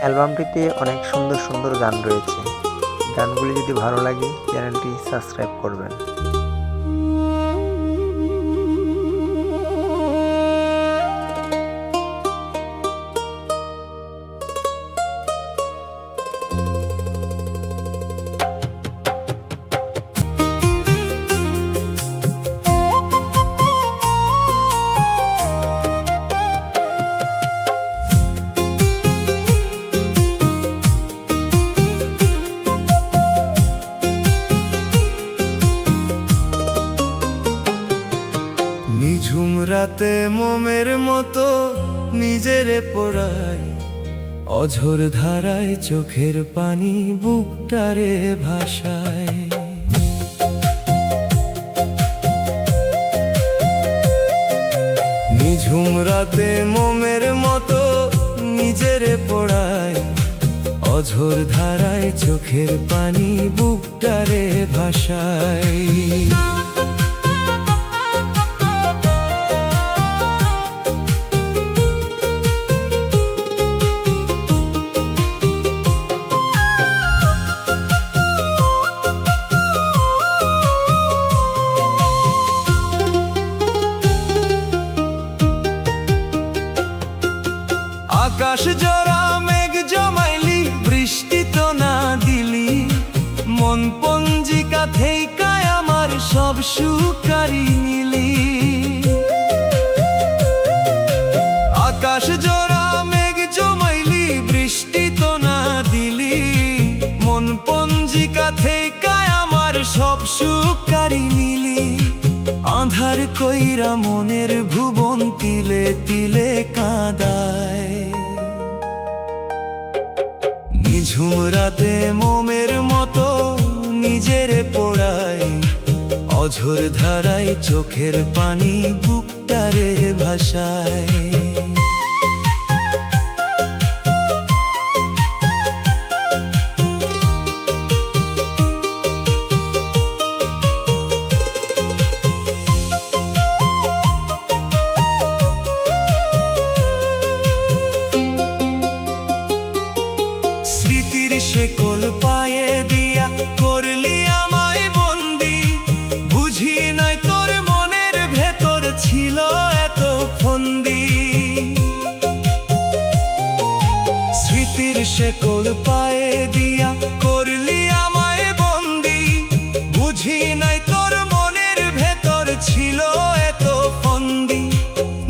অ্যালবামটিতে অনেক সুন্দর সুন্দর গান রয়েছে। গানগুলি যদি ভালো লাগে চ্যানেলটি সাবস্ক্রাইব করবেন। নিঝুম রাতে মোমের মতো নিজেরে পোড়াই, অঝোর ধারায় চোখের পানি বুকটারে ভাসায়। নিঝুম রাতে মোমের মতো নিজেরে পোড়াই, অঝোর ধারায় চোখের পানি বুকটারে ভাসায়। আকাশ জোড়া মেঘ জমাইলি, বৃষ্টি তো না দিলি, মন পঞ্জিকা থেইকায় আমার সব সুকারি নিলি। আকাশ জোড়া মেঘ জমাইলি, বৃষ্টি তো না দিলি, মন পঞ্জিকা থেইকায় আমার সব সুকারি নিলি। আঁধার কইরা মনের ভুবন তিলে তিলে কাঁদায়। নিঝুম রাতে মোমের মতো নিজেরে পোড়াই, অঝোর ধারায় চোখের পানি বুকটারে ভাসায়। স্মৃতির শেকল পায়ে দিয়া করলি আমায় বন্দি, বুঝি নাই তোর মনের ভেতর ছিল এত ফন্দি। স্মৃতির শেকল পায়ে দিয়া করলি আমায় বন্দি, বুঝি নাই তোর মনের ভেতর ছিল এত ফন্দি।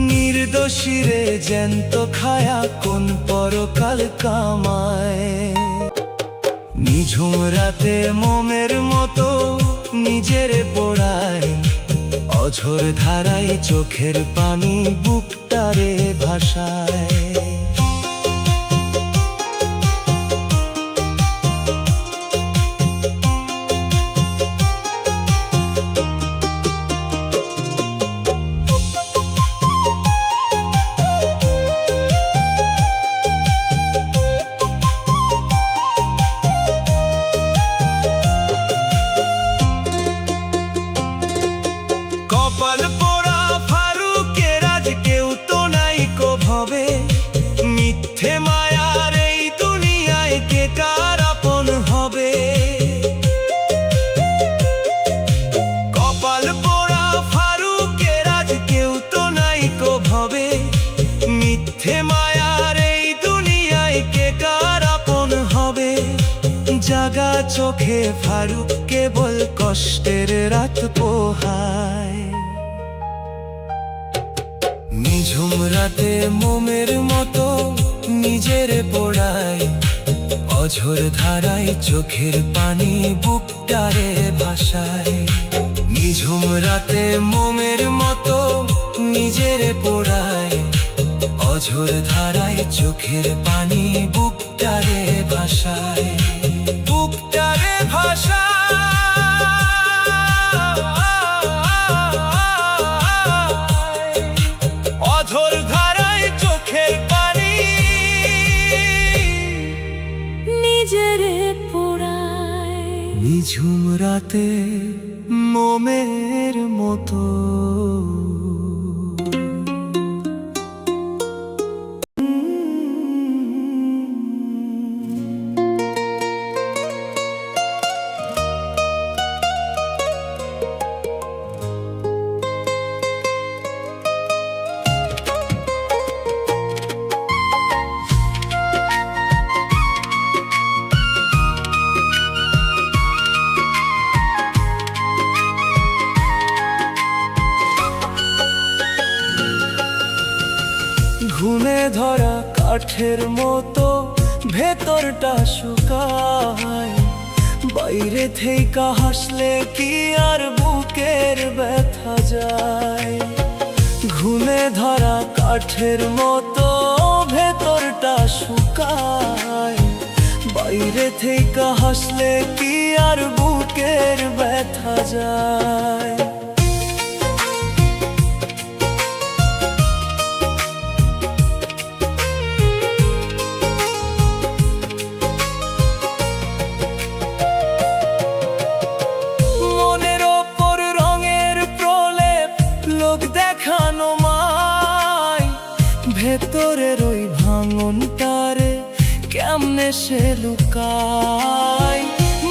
নির্দোষীরে জ্যান্ত খায়া কোন পরকাল কামায়। নিঝুম রাতে মোমের মতো নিজেরে পোড়ায়, অঝোর ধারায় চোখের পানি বুকটারে ভাসায়। কপাল পোড়া ফারুকের আজ কেউ তো নাই কো ভবে, মিথ্যে মায়ার এই দুনিয়ায় কে কার আপন হবে। কপাল পোড়া ফারুকের আজ কেউ তো নাই কো ভবে, মিথ্যে মায়ার এই দুনিয়ায় কে কার আপন হবে। জাগা চোখে ফারুক কেবল কষ্টের রাত পোহায়। নিঝুম রাতে মোমের মতো নিজেরে পোড়াই, অঝোর ধারায় চোখের পানি বুকটারে ভাসায়। নিঝুম রাতে মোমের মতো নিজেরে পোড়াই, অঝোর ধারায় চোখের পানি বুকটারে ভাসায়। বুকটারে ভাসায়, অঝোর ধারায় চোখের পানি নিজেরে পোড়ায়। নিঝুম রাতে মোমের মতো। ঘুণে ধরা কাঠের মতো ভেতরটা শুকায়, বাইরে থেকে হাসলে কি আর বুকের ব্যথা যায়। ঘুণে ধরা কাঠের মতো ভেতরটা শুকায়, বাইরে থেকে হাসলে কি আর বুকের ব্যথা যায়। মনের ওপর রঙের প্রলেপ লোক দেখানো মায়, ভেতরের ওই ভাঙনটারে কেমনে সে লুকায়।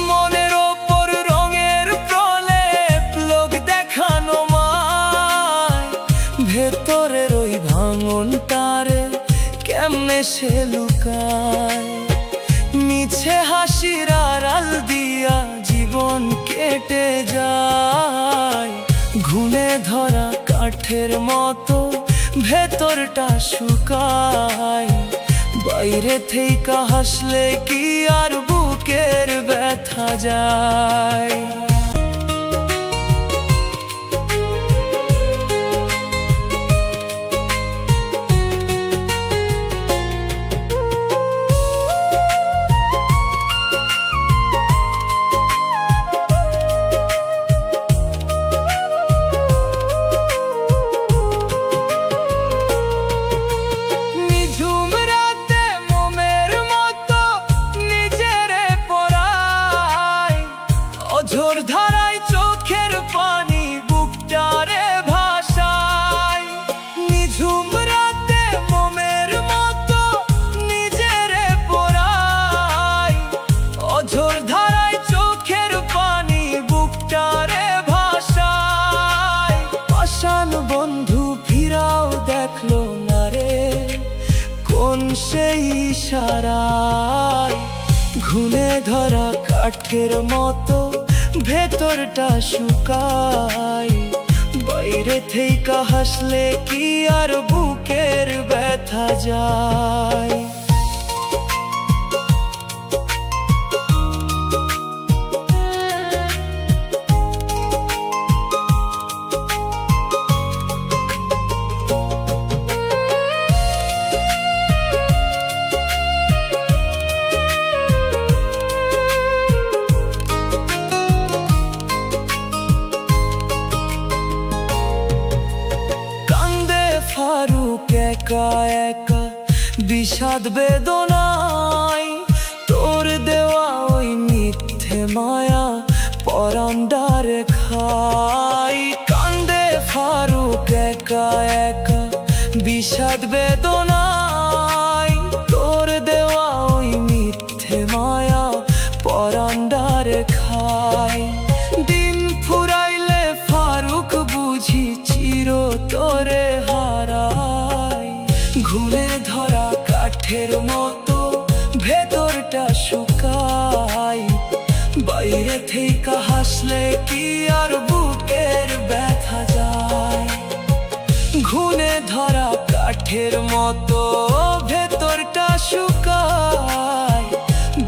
মনের ওপর রঙের প্রলেপ লোক দেখানো মায়, ভেতরের ওই ভাঙনটারে কেমনে সে লুকায়। মিছে হাসির আড়াল দিয়া জীবন কেটে যায়, ঘুণে ধরা কাঠের মতো ভেতরটা শুকায়, বাইরে থেকে হাসলে কি আর বুকের ব্যথা যায়। ঝোর ধারায় চোখের পানি বুকটারে ভাসায়, নিঝুম রাতে মোমের মতো নিজেরে পোড়ায়। অঝোর ধারায় চোখের পানি বুকটারে ভাসায়, পাষাণ বন্ধু ফিরাও দেখলো না রে কোন সেই ইশারায়। ঘুণে ধরা কাঠের মতো ভেতরটা শুকায়, বাইরে থেকে হাসলে কি আর বুকের ব্যথা যায়। ফারুক একা একা বিষাদ বেদনায়, তোর দেওয়া ওই মিথ্যে মায়া পরান্ডারে খাই। কান্দে ফারুক একা একা বিষাদ বেদনায়, তোর দেওয়া ওই মিথ্যে মায়া পরান্ডারে খাই। দিন ফুরাইলে ফারুক বুঝি চির তোরে হারাই, ঘুণে ধরা কাঠের মতো ভেতরটা শুকায়, বাইরে থেকে হাসলে কি আর বুকের ব্যথা যায়। ঘুণে ধরা কাঠের মতো ভেতরটা শুকায়,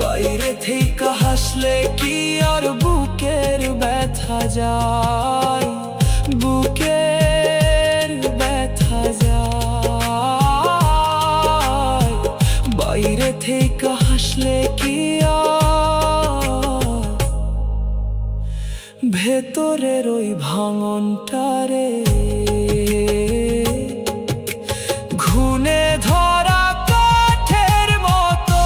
বাইরে থেকে হাসলে কি আর বুকের ব্যথা যায়। বুকের ব্যথা যায়, বাইরে থেকে হাসলে কি আর ভেতরের ওই ভাঙনটারে ঘুণে ধরা কাঠের মতো।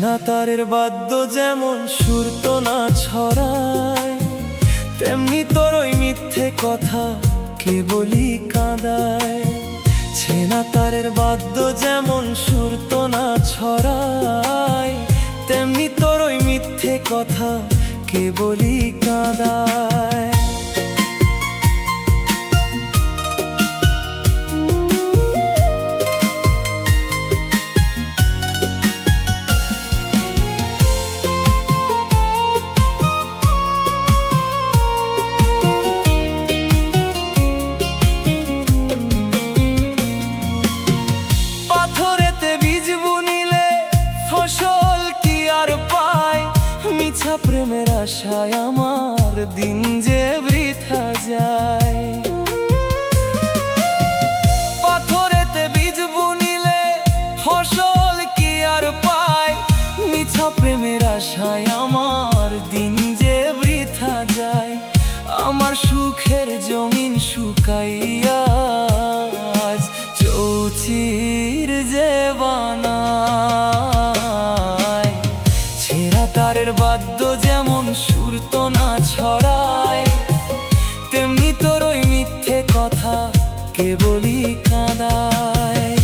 ছেঁড়া তারের বাদ্য যেমন সুর তো না ছড়ায়, তেমনি তোর ওই মিথ্যে কথা কেবলই কাঁদায়। ছেঁড়া তারের বাদ্য যেমন সুর তো না ছড়ায়, তেমনি তোর ওই মিথ্যে কথা কেবলই কাঁদায়। পাথরেতে বীজ বুনিলে ফসল কি আর পায়, মিছা প্রেমের আশায় আমার দিন যে বৃথা যায়। পাথরেতে বীজ বুনিলে ফসল কি আর পায়, মিছা প্রেমের আশায় আমার দিন যে বৃথা যায়। আমার সুখের জমিন শুকাইয়া আজ চৌচির যে বানায়। ছেঁড়া তারের বাদ্য যেমন সুর তো না ছড়ায়, তেমনি তোর ওই মিথ্যে কথা কেবলই কাঁদায়।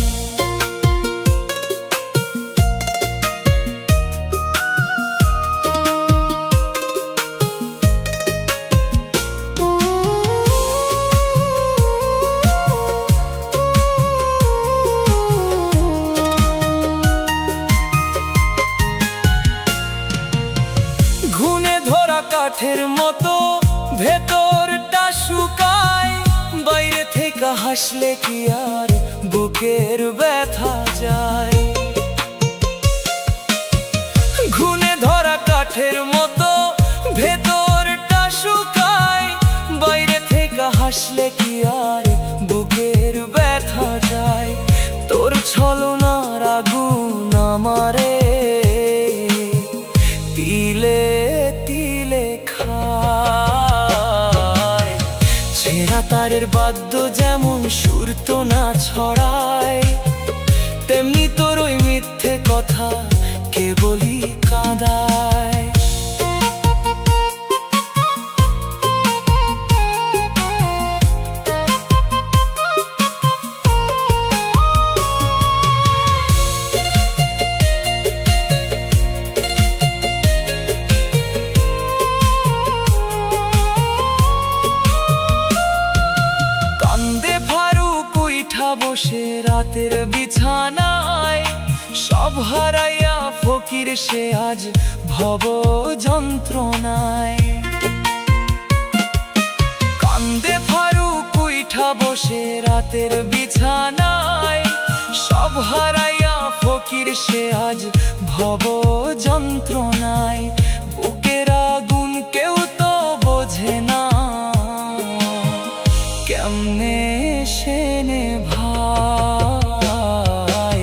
ঘুনে ধরা কাঠের মতো ভেতরটা শুকায়, বাইরে থেকে হাসলে কি আর বুকের ব্যথা যায়। ঘুনে ধরা কাঠের মতো ভেতরটা শুকায়, বাইরে থেকে হাসলে কি আর বুকের ব্যথা যায়। তোর ছলনার আগুন আমারে তিলে তিলে খায়। ছেঁড়া তারের বাদ্য যেমন সুর তো না ছড়ায়, তেমনি তোর ওই মিথ্যে কথা কেবলই কাঁদায়। বসে রাতের বিছানায় সব হারাইয়া ফকির সে আজ ভব যন্ত্রণায়। কান্দে ফারুক উইঠা বসে রাতের বিছানায় সব হারাইয়া ফকির সে আজ ভব যন্ত্রণায়। বুকের আগুন কেউ তো বোঝে না, কেমনে সেনে ভাই।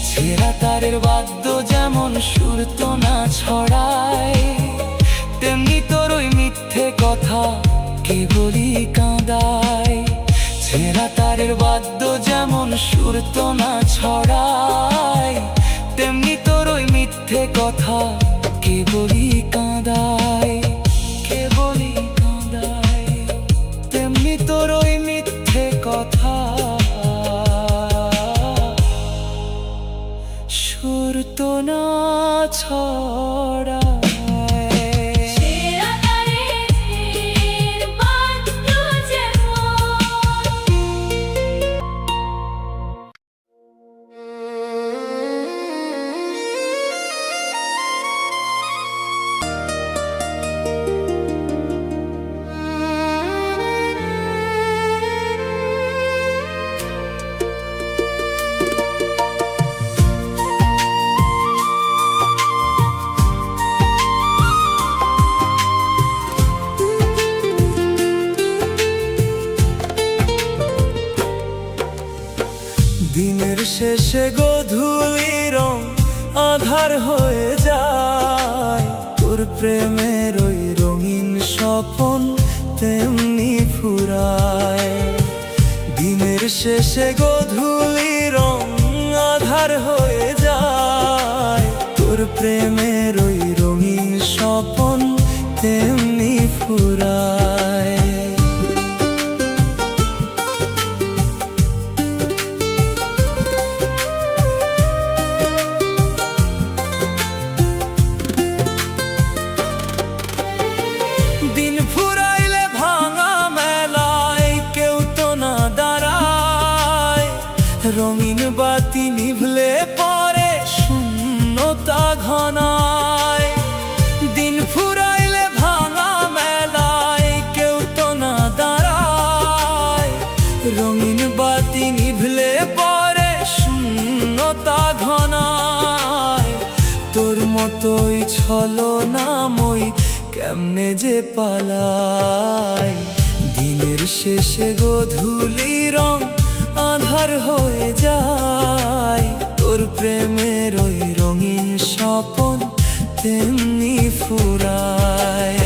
ছেঁড়া তারের বাদ্য যেমন সুর তো না ছড়ায়, তেমনি তোর ওই মিথ্যে কথা কেবলই কাঁদায়। ছেঁড়া তারের বাদ্য যেমন সুর তো না ছড়ায়, তেমনি তোর ওই মিথ্যে কথা কেবলই কাঁদায়। কেবলই কাঁদায়, তেমনি তোর ওই মিথ্যে কথা সুর তো না ছড়ায়। দিনের শেষে গধূলি রং আধার হয়ে যায়, তোর প্রেমের ওই রঙিন স্বপন তেমনি ফুরায়। দিনের শেষে গধূলি রং আধার হয়ে যায়, তোর প্রেমের ওই রঙিন স্বপন তেমনি ফুরায়। দিন ফুরাইলে ভাঙা মেলায় কেউ তো না দাঁড়ায়, রঙিন বাতি নিভলে পরে শূন্যতা ঘনায়। দিন ফুরাইলে ভাঙা মেলায় কেউ তো না দাঁড়ায়, রঙিন বাতি নিভলে পরে শূন্যতা ঘনায়। তোর মতোই ছলনাময় কেমনে যে পালায়, দিনের শেষে গোধূলি রং আঁধার হয়ে যায়। তোর প্রেমের ওই রঙিন স্বপন তেমনি ফুরায়।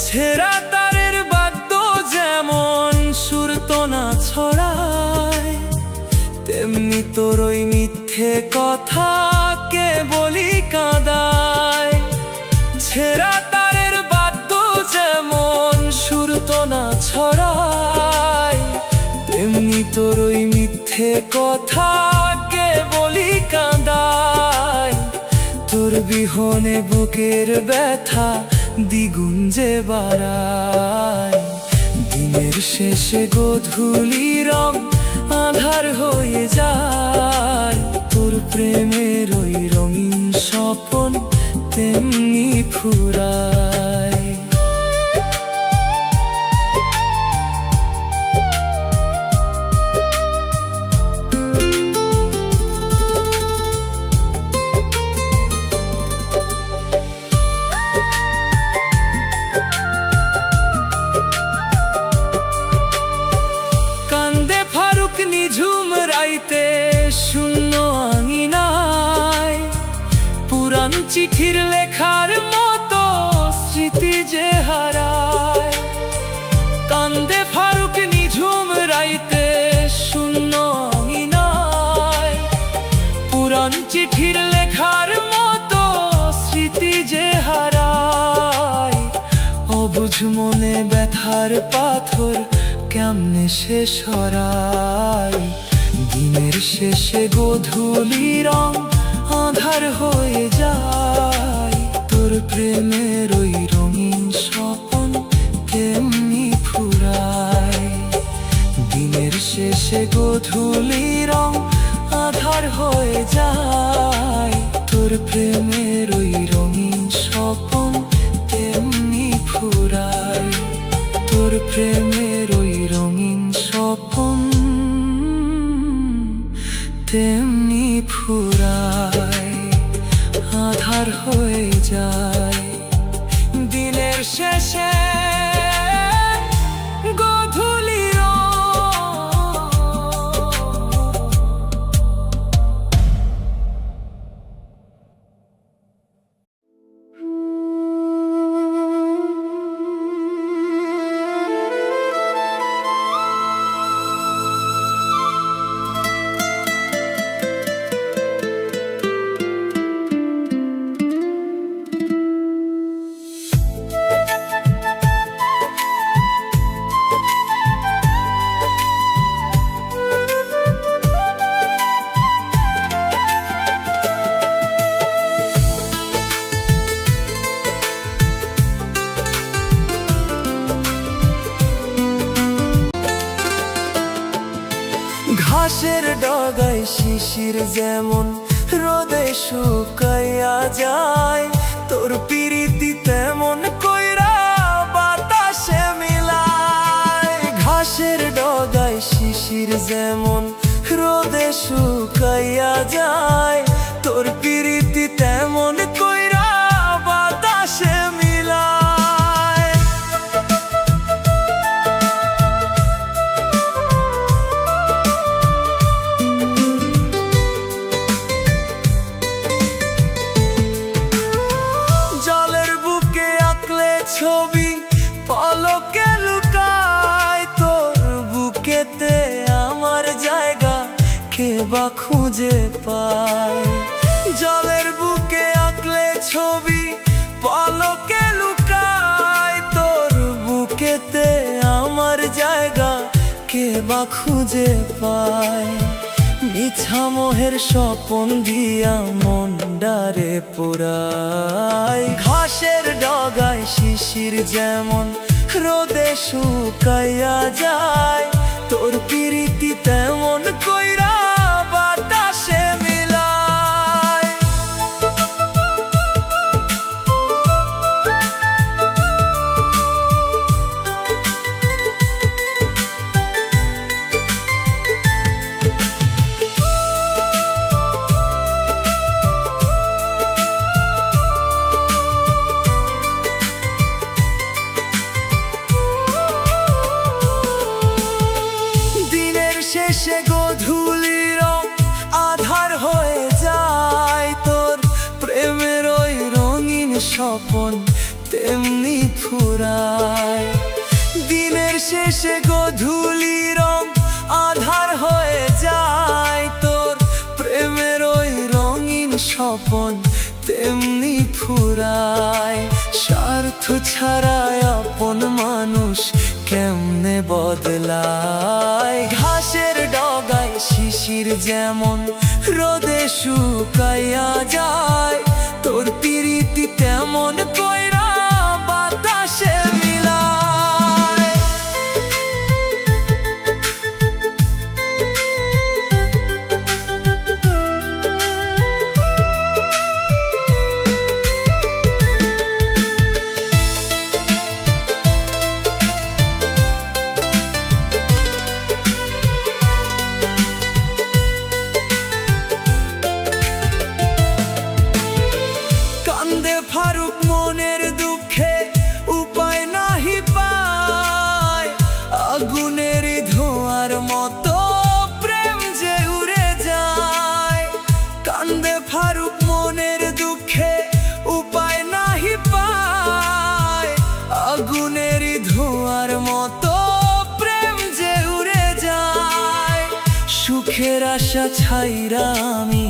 ছেঁড়া তারের বাদ্য যেমন সুর তো না ছড়ায়, তেমনি তোর ওই মিথ্যে কথা কে বলি কাঁদায়। ছেঁড়া তারের বাদ্য যেমন সুর তো না ছড়ায়, তেমনি তোর ওই মিথ্যে কথা কে বলি কাঁদায়। তোর বিহনে বুকের ব্যথা দ্বিগুণ যে বাড়ায়, দিনের শেষে গোধূলি রং আঁধার হয়ে যায়। তোর প্রেমের ওই রঙিন স্বপন তেমনি ফুরায়। নিঝুম রাইতে শূন্য আঙিনায়, পুরান চিঠির লেখার মতো স্মৃতি যে হারায়। কান্দে ফারুক নিঝুম রাইতে শূন্য আঙিনায়, পুরান চিঠির লেখার মতো স্মৃতি যে হারায়। অবুঝ মনে ব্যথার পাথর কেমনে সে সরায়, দিনের শেষে গোধূলি রং আঁধার হয়ে যায়। তোর প্রেমের ওই রঙিন স্বপন তেমনি ফুরায়। দিনের শেষে গোধূলি রং আঁধার হয়ে যায়। তোর প্রেমের ওই রঙিন স্বপন তেমনি ফুরায়। তোর প্রেমের ওই রঙিন স্বপন তেমনি ফুরায়, আঁধার হয়ে যায়। দিনের শেষে গোধূলি ঘাসের ডগায় শিশির যেমন রোদে শুকাইয়া যায়, তোর পিরিতি তেমন কইরা বাতাসে মিলায়। ঘাসের ডগায় শিশির যেমন রোদে শুকাইয়া যায়, তোর পিরিতি তেমন কইরা বাতাসে মিলায়। কে বা খুঁজে পায়। জলের বুকে আঁকলে ছবি পলকে লুকায়, তোর বুকেতে আমার জায়গা কে বা খুঁজে পায়। মিছা মোহের স্বপন দিয়া মনডারে পোড়ায়। ঘাসের ডগায় শিশির যেমন রোদে শুকাইয়া যায়, তোর প্রীতি তেমন কইরা বাতাসে মিলায়। শেষে গধূলির আধার হয়ে যায়, তোর প্রেমের ওই রঙিন স্বপন তেমনি ফুরায়। দিনের শেষে গধূলির আধার হয়ে যায়, তোর প্রেমের ওই রঙিন স্বপন তেমনি ফুরায়। স্বার্থ ছাড়াই আপন মানুষ কেমনে বদলায়। ঘাসের ডগায় শিশির যেমন রোদে শুকাইয়া যায়, তোর প্রীতি তেমন কইরা বাতাসে মিলায়। ফারুক মনের দুঃখে উপায় নাহি পায়, আগুনের ধোঁয়ার মতো প্রেম যে উড়ে যায়। কান্দে ফারুক মনের দুঃখে উপায় নাহি পায়, আগুনের ধোঁয়ার মতো প্রেম যে উড়ে যায়। সুখের আশা ছাইরা আমি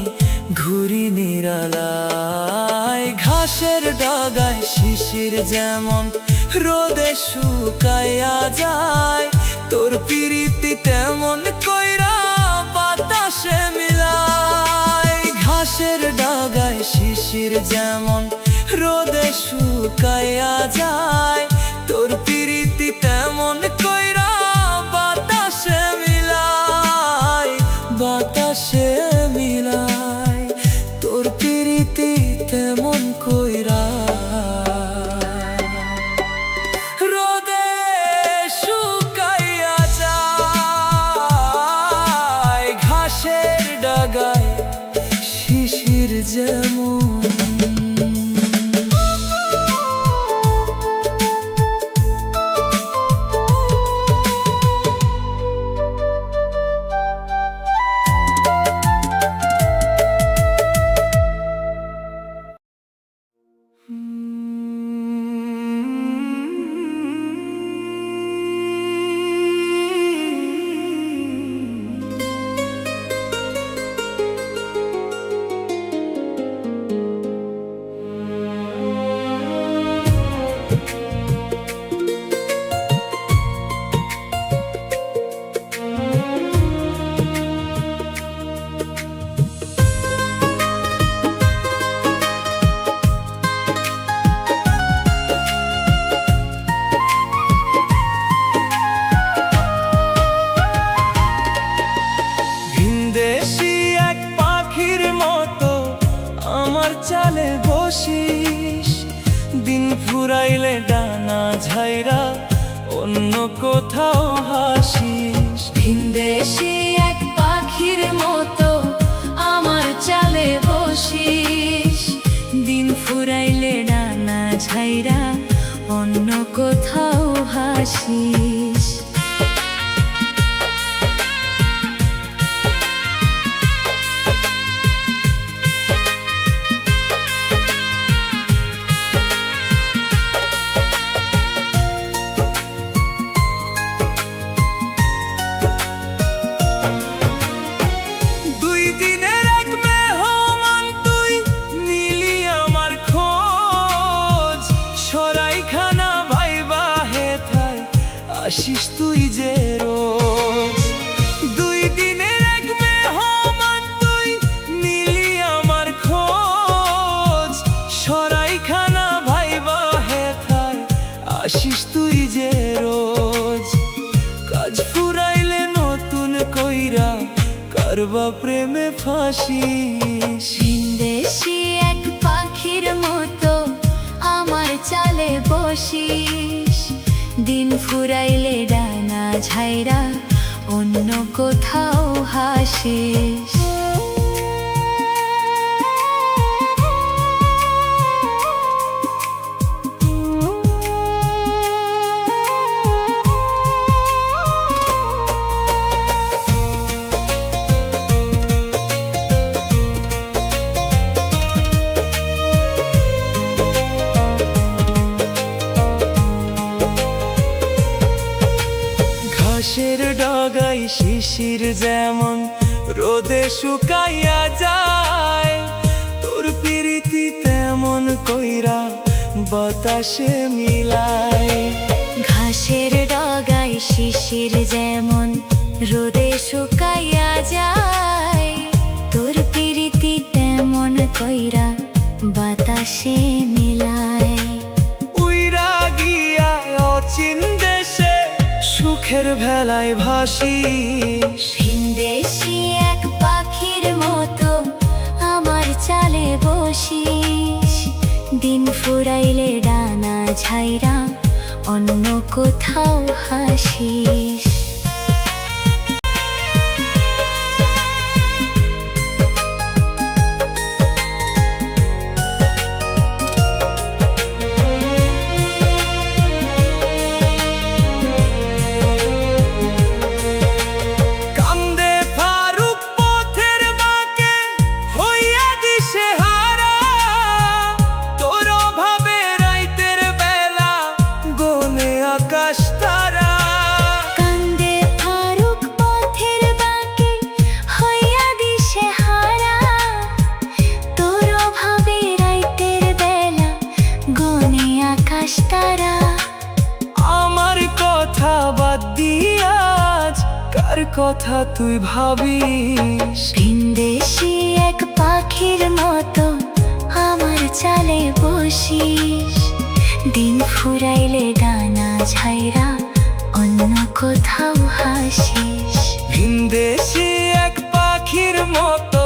ঘুরি নিরালায়। ঘাসের ডগায় শিশির যেমন রোদে শুকাইয়া যায়, তোর প্রীতি তেমন কইরা বাতাসে মিলায়। ঘাসের ডগায় শিশির যেমন রোদে শুকাইয়া যায়, তোর প্রীতি তেমন কইরা বাতাসে মিলায়। বাতাসে মিলায় তোর প্রীতি তেমন কইরা। রোদে শুকাইয়া যায়, ঘাসের ডগায় শিশির যেমন। চালে বসিস, দিন ফুরাইলে ডানা ঝাইরা অন্য কোথাও হাসিস। ভিনদেশি এক পাখির মতো আমার চালে বসিস, দিন ফুরাইলে ডানা ঝাইরা অন্য কোথাও হাসিস। কার বা প্রেমে ফাঁসি। ভিনদেশি এক পাখির মতো আমার চালে বসিস, দিন ফুরাইলে ডানা ঝাইরা অন্য কোথাও হাসিস। ঘাসের ডগায় শিশির যেমন রোদে শুকাইয়া যায়, তোর প্রীতি তেমন কইরা বাতাসে মিলায়। ঘাসের ডগায় শিশির যেমন রোদে শুকাইয়া যায়, তোর প্রীতি তেমন কইরা বাতাসে মিলায়। উইরা গিয়া অচিন দেশে সুখের ভেলায় ভাসি। ভিনদেশি এক পাখির মতো আমার চালে বসিস, দিন ফুরাইলে ডানা ঝাইরা অন্য কোথাও হাসিস। কান্দে ফারুক পথের বাঁকে হইয়া দিশেহারা, তোর অভাবে রাইতের বেলা গনে আকাশ তারা। কান্দে ফারুক পথের বাঁকে হইয়া দিশেহারা, তোর অভাবে রাইতের বেলা গনে আকাশ তারা। আমার কথা বাদ দিয়া আজ কার কথা তুই ভাবিস। ভিনদেশি এক পাখির মতো আমার চালে বসিস, দিন ফুরাইলে ডানা ঝাইরা অন্য কোথাও হাসিস। ভিনদেশি এক পাখির মতো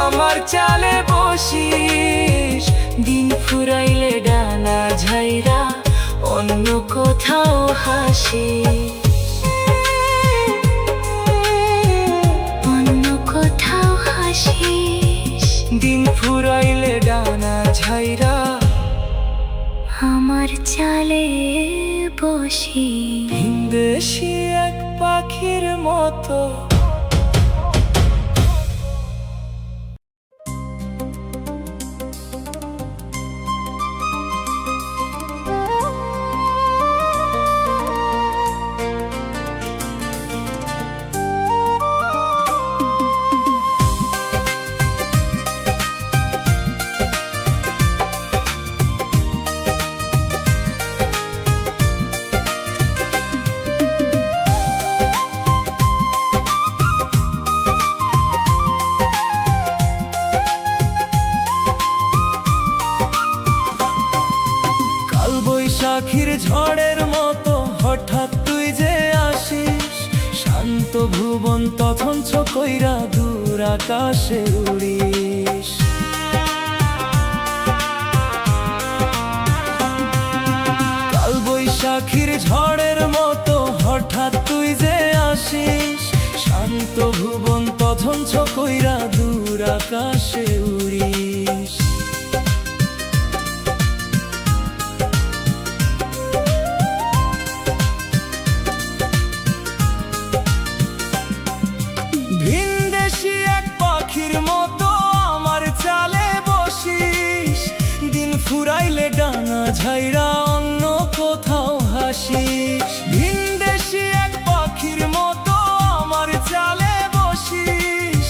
আমার চালে বসিস, দিন ফুরাইলে ডানা ঝাইরা অন্য কোথাও হাসিস। অন্য কোথাও হাসিস, দিন ফুরাইলে ডানা ঝাইরা আমার চালে বসিস। ভিনদেশি এক পাখির মতো। কাল বৈশাখীর ঝড়ের মতো হঠাৎ তুই যে আসিস, শান্ত ভুবন তখন কইরা দূর আকাশে উড়িস। কাল বৈশাখীর ঝড়ের মতো হঠাৎ তুই যে আসিস, শান্ত ভুবন তখন কইরা দূর আকাশে উড়িস। ভিনদেশি এক পাখির মতো আমার চালে বসিস, দিন ফুরাইলে ডানা ঝাইরা অন্য কোথাও হাসিস। ভিনদেশি এক পাখির মতো আমার চালে বসিস,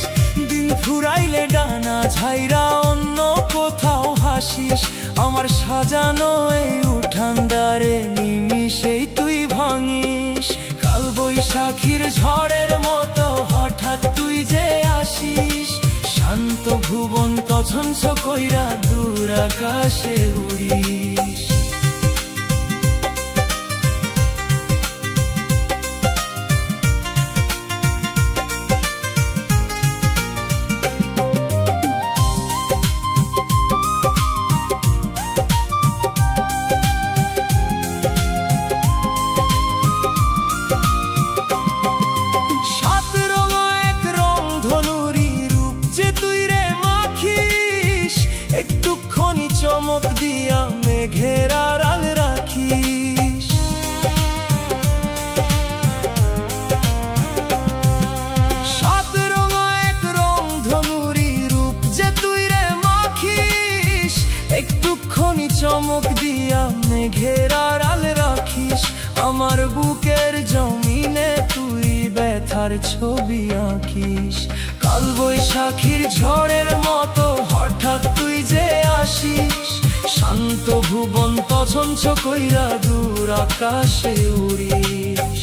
দিন ফুরাইলে ডানা ঝাইরা অন্য কোথাও হাসিস। আমার সাজানো এই উঠানদারে নিমিষেই তুই ভাঙিস। কাল বৈশাখীর ঝড়ের মতো হঠাৎ তুই যে আসিস, শান্ত ভুবন তখন কইরা দূর আকাশে উড়িস। চমক দিয়া মেঘের আড়াল রাখিস, আমার বুকের জমিনে তুই ব্যথার ছবি আঁকিস। কাল বৈশাখীর ঝড়ের মতো হঠাৎ তুই যে আসিস, শান্ত ভুবন তছঞ্ছ কইরা দূর আকাশে উড়িস।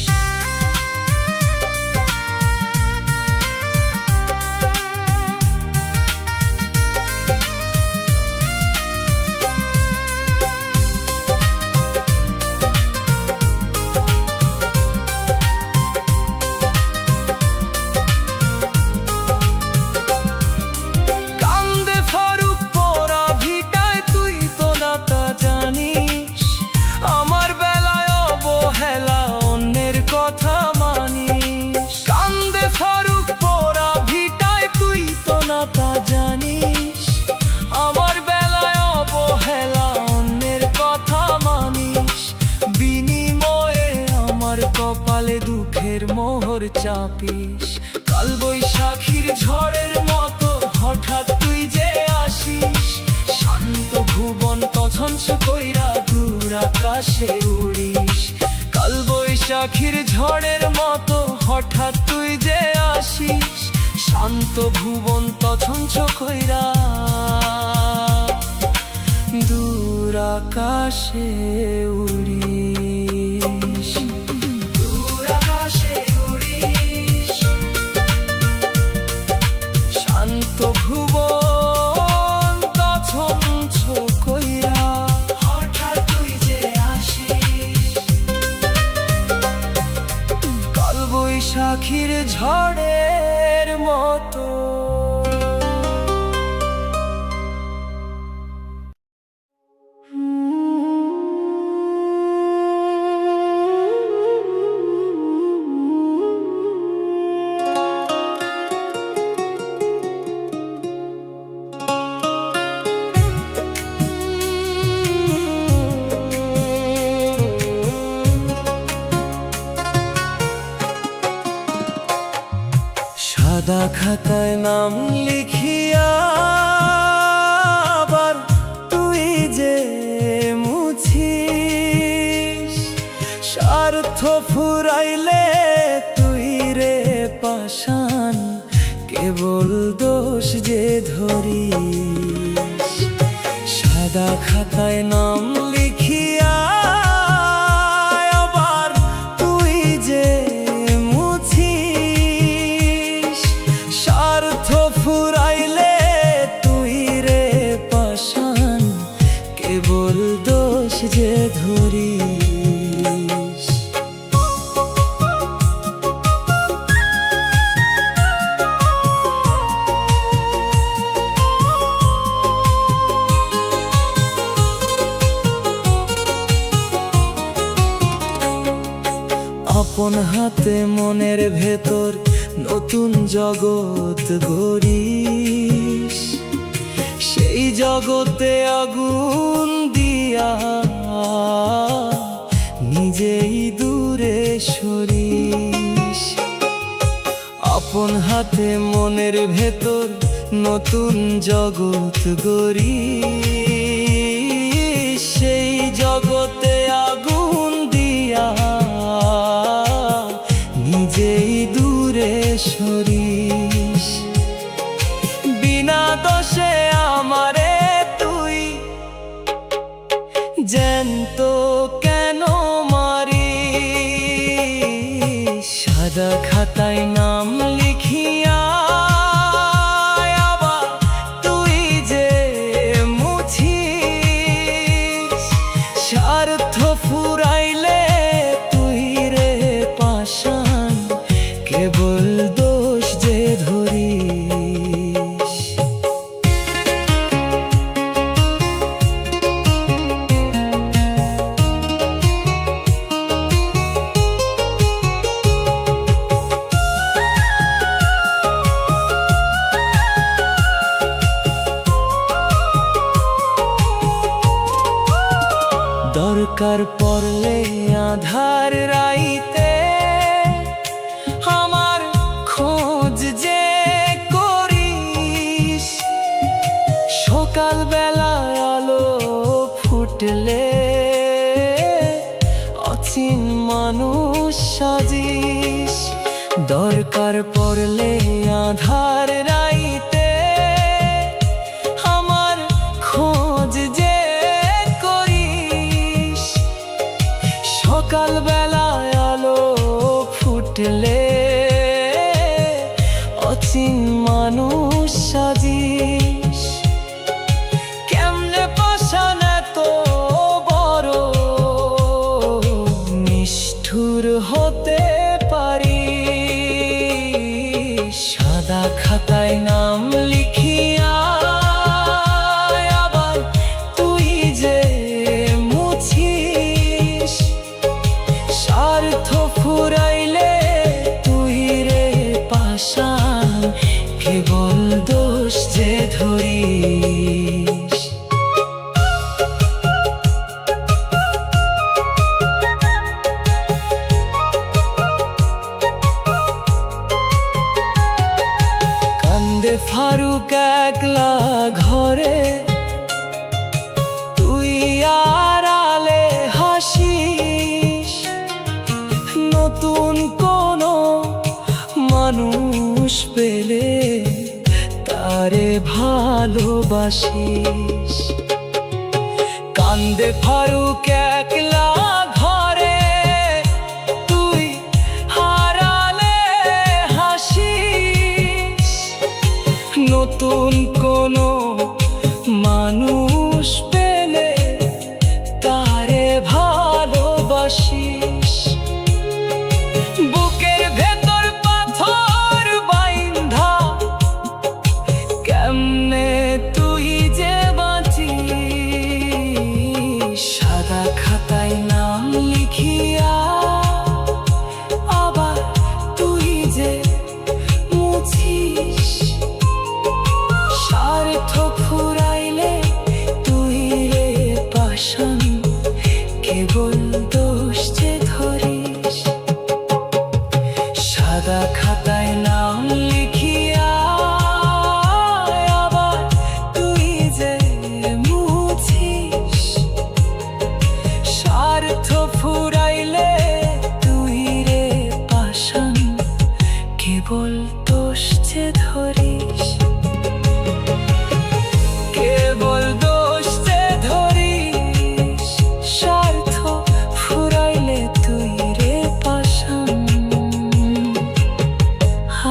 কপালে দুঃখের মোহর চাপিস, কাল বৈশাখীর ঝড়ের মতো হঠাৎ তুই যে আসিস, শান্ত ভুবন তছঞ্ছ কইরা দূর আকাশে উড়িস। কাল বৈশাখীর ঝড়ের মতো হঠাৎ তুই যে আসিস, শান্ত ভুবন তছঞ্ছ কইরা দূর আকাশে উড়িস। শান্ত ভুবন তছঞ্ছ কইরা হঠাৎ তুই যে আসিস, কাল বৈশাখীর ঝড়ের মতো। সাদা খাতায় নাম লিখিয়া আবার তুই যে মুছিস, স্বার্থ ফুরাইলে তুই রে পাষাণ কেবল দোষ যে ধরিস। সাদা খাতায় নাম লিখিয়া আবার তুই যে ফুরাইলে তুই রে পাষাণ কেবল দোষ যে ধরিস। আপন হাতে মনের ভেতর নতুন জগৎ গড়িস, সেই জগতে আগুন দিয়া নিজেই দূরে সরিস। আপন হাতে মনের ভেতর নতুন জগৎ গড়িস, সেই জগতে আগুন দিয়া নিজেই দূরে সরিস। বিনা দোষে আমারে তুই জ্যান্ত কেন মারিস, সাদা খাতায় নাম লিখিয়া আবার তুই যে মুছিস, স্বার্থ ফুরাইলে তুই রে পাষাণ কেবল দোষ যে ধরিস। দরকার পড়লে আধার রাইতে আমার খোঁজ যে করিস, সকাল বেলায় আলো ফুটলে অচিন মানুষ সাজিস। কেমনে পাশান এত বড় নিষ্ঠুর হতে পারি। সাদা খাতায় নাম লিখিয়া আবার তুই যে মুছিস। স্বার্থ ফুরাইলে তুই রে পাষাণ, কেবল দোষ যে ধরিস। কান্দে ফারুক একলা ঘরে, তুই আড়ালে হাসিস। নতুন কোনো মানুষ পেলে তারে ভালোবাসিস। কান্দে ফারুক একলা ঘরে, তুই হারালে হাসিস। নতুন কোনো মানুষ পেলে তারে ভালোবাসিস। বুকের ভেতর পাথর বাইন্ধা কেমনে তুই যে বাঁচিস। সাদা খাতায় নাম লিখিয়া আবার তুই যে মুছিস। স্বার্থ ফুরাইলে তুই রে পাষাণ, কেবল দোষ যে ধরিস। সাদা খাতায় নাম লিখিয়া আবার তুই যে মুছিস। স্বার্থ ফুরাইলে তুই রে পাষাণ, কেবল দোষ যে ধরিস। কেবল দোষ যে ধরিস। স্বার্থ ফুরাইলে তুই রে পাষাণ,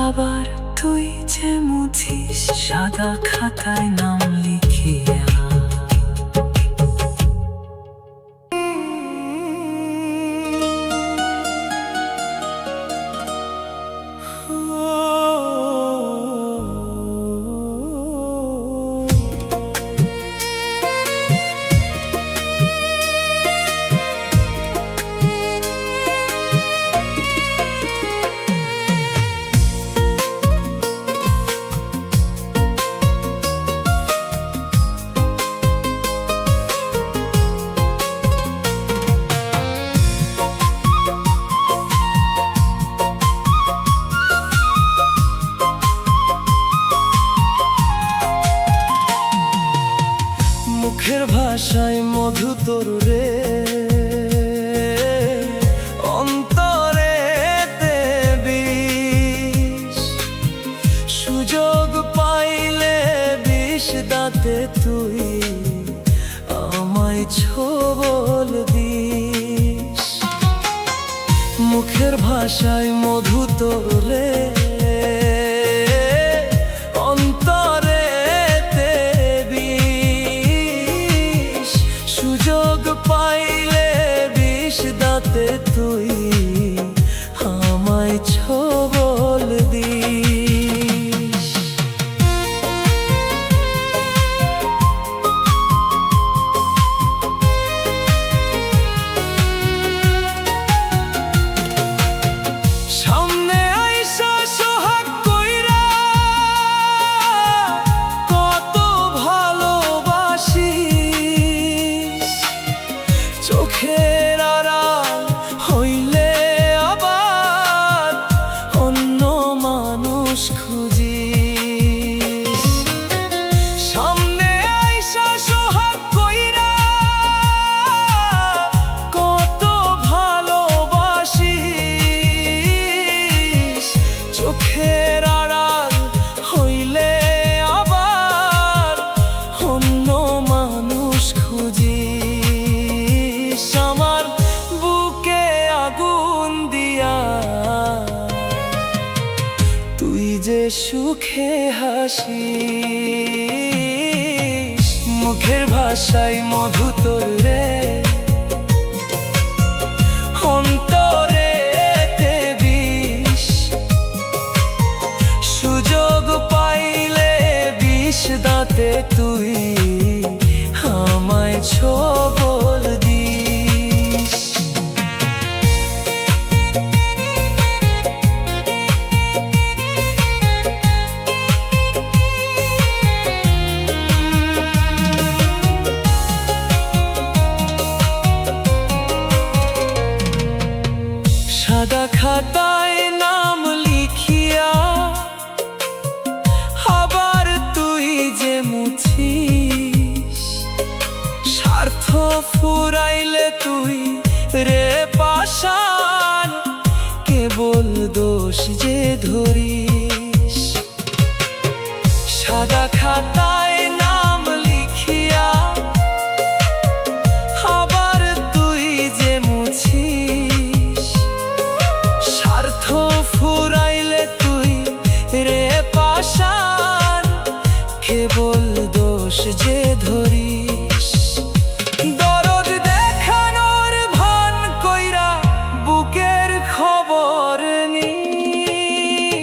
আবার তুই যে মুছিস। সাদা খাতায় নাম লিখিয়া। মুখের ভাষায় মধু তোর রে, অন্তরে বিষ। সুযোগ পাইলে বিষ দাঁতে তুই আমায় ছোবল দিস। মুখের ভাষায় মধু তোর রে, অন্তরে বিষ। সুযোগ পাইলে বিষ দাঁতে তুই আমায় ছোবল দিস। সামনে আইসা সুখে হাসি মুখের ভাষায় মধু তোর রে অন্তরে বিষ সুযোগ পাইলে বিষ দাঁতে তুই আমায় ছোবল দিস সাদা খাতায় নাম লিখিয়া আবার তুই যে মুছিস স্বার্থ ফুরাইলে তুই রে পাষাণ কেবল দোষ যে ধরিস সাদা খাতায় নাম লিখিয়া আবার তুই যে মুছিস স্বার্থ ফুরাইলে তুই রে পাষাণ কেবল দোষ যে ধরিস দরদ দেখানোর ভান কইরা বুকের খবর নিস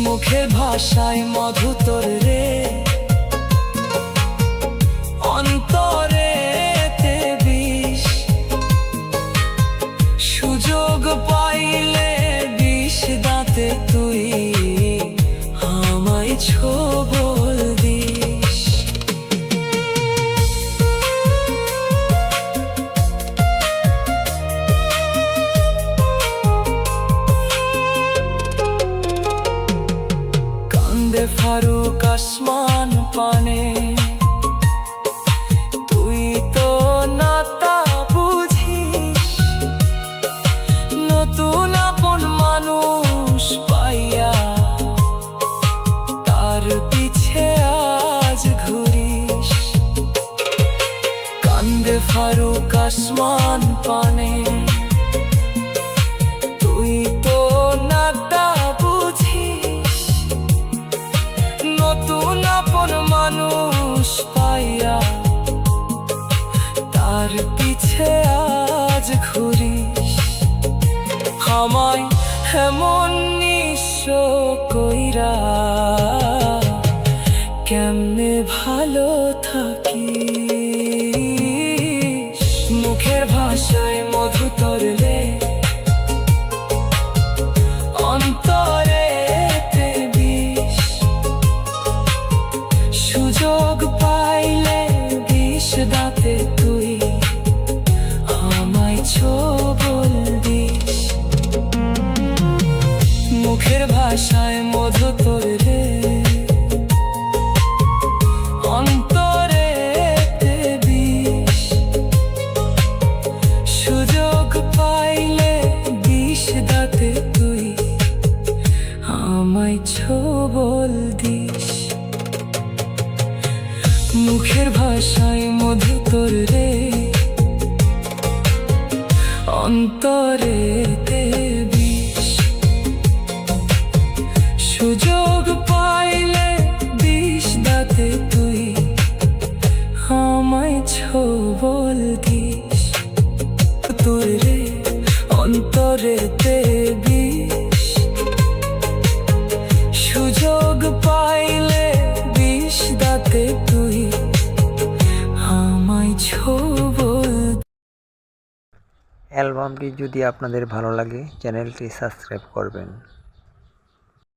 মুখে ভাষায় মধু তোর রে অন্তরে বিষ সুযোগ পাইলে বিষ দাঁতে তুই আমায় ছোবল দিস কান্দে ফারুক আসমান পানে তুই তো না তা বুঝিস নতুন আপন মানুষ পাইয়া তার পিছে আজ ঘুরিস কান্দে ফারুক আসমান পানে তুই তো না তা বুঝিস নতুন আপন মানুষ পাইয়া তার পিছে আজ ঘুরিস আমায় এমন নিঃস্ব কইরা কেমনে ভালো থাকি মুখের ভাষায় মধু তোর রে অন্তরে বিষ সুযোগ পাইলে বিষ দাঁতে তুই আমায় ছোবল দিস মুখের ভাষায় মধু তোর রে অন্তরে বিষ সুযোগ পাইলে বিষ দাঁতে তুই আমায় ছোবল দিস মুখের ভাষায় মধু তোর রে অন্তরে বিষ সুযোগ পাইলে বিষ দাঁতে তুই আমায় ছোবল দিস তোর রে অন্তরে বিষ সুযোগ পাইলে বিষ দাঁতে তুই আমায় ছোবল অ্যালবামটি যদি আপনাদের ভালো লাগে চ্যানেলটি সাবস্ক্রাইব করবেন।